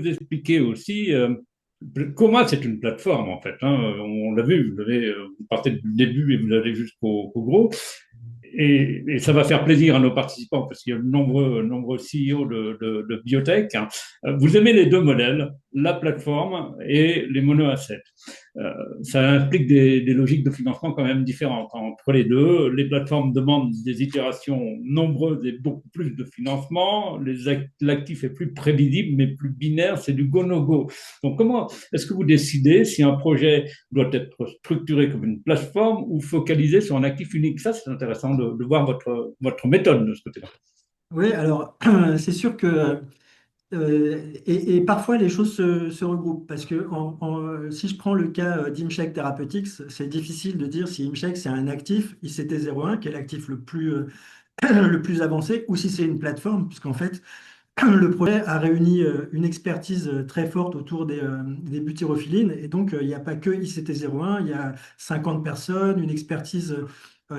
nous expliquer aussi comment c'est une plateforme en fait, hein. On l'a vu, vous partez du début et vous allez jusqu'au gros. Et ça va faire plaisir à nos participants parce qu'il y a de nombreux CEO de biotech, hein. Vous aimez les deux modèles, la plateforme et les mono-assets. Ça implique des logiques de financement quand même différentes entre les deux. Les plateformes demandent des itérations nombreuses et beaucoup plus de financement. L'actif est plus prévisible, mais plus binaire, c'est du go-no-go. Donc, comment est-ce que vous décidez si un projet doit être structuré comme une plateforme ou focalisé sur un actif unique? Ça, c'est intéressant de voir votre méthode de ce côté-là. Oui, alors c'est sûr que et parfois les choses se regroupent parce que si je prends le cas d'Imchek Therapeutics, c'est difficile de dire si Imchek c'est un actif ICT01 qui est l'actif le plus le plus avancé ou si c'est une plateforme puisqu'en fait le projet a réuni une expertise très forte autour des butyrophilines et donc il n'y a pas que ICT01, il y a 50 personnes, une expertise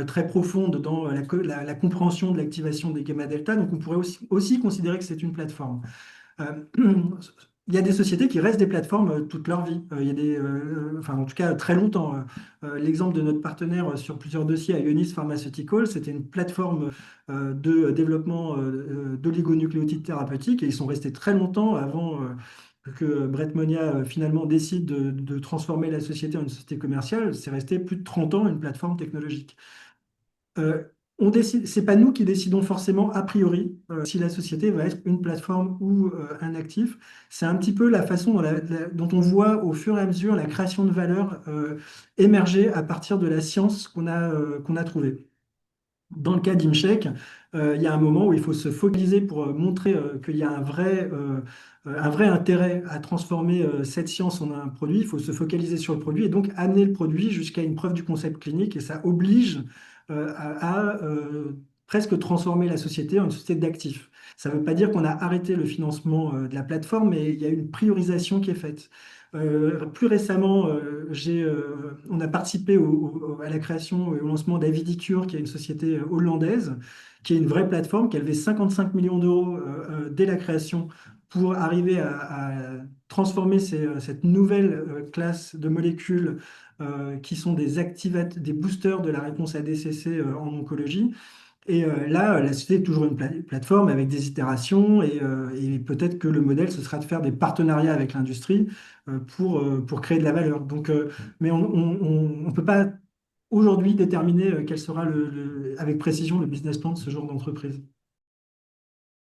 très profonde dans la compréhension de l'activation des gamma delta, donc on pourrait aussi considérer que c'est une plateforme. Euh, il y a des sociétés qui restent des plateformes toute leur vie. Il y a enfin, en tout cas, très longtemps. L'exemple de notre partenaire sur plusieurs dossiers à Ionis Pharmaceuticals, c'était une plateforme de développement d'oligonucléotides thérapeutiques et ils sont restés très longtemps avant que Brett Monia finalement décide de transformer la société en une société commerciale. C'est resté plus de 30 ans une plateforme technologique. Euh, on décide, c'est pas nous qui décidons forcément a priori si la société va être une plateforme ou un actif. C'est un petit peu la façon dont on voit au fur et à mesure la création de valeur émerger à partir de la science qu'on a trouvée. Dans le cas d'Imchek, il y a un moment où il faut se focaliser pour montrer qu'il y a un vrai intérêt à transformer cette science en un produit. Il faut se focaliser sur le produit et donc amener le produit jusqu'à une preuve du concept clinique. Et ça oblige à presque transformer la société en une société d'actifs. Ça ne veut pas dire qu'on a arrêté le financement de la plateforme, mais il y a une priorisation qui est faite. Plus récemment, on a participé à la création et au lancement d'Avidicure, qui est une société hollandaise, qui est une vraie plateforme, qui a levé 55 millions d'euros dès la création pour arriver à transformer cette nouvelle classe de molécules qui sont des boosters de la réponse ADCC en oncologie. Et là, la société est toujours une plateforme avec des itérations et peut-être que le modèle, ce sera de faire des partenariats avec l'industrie pour créer de la valeur. Donc, mais on ne peut pas aujourd'hui déterminer quel sera avec précision le business plan de ce genre d'entreprise.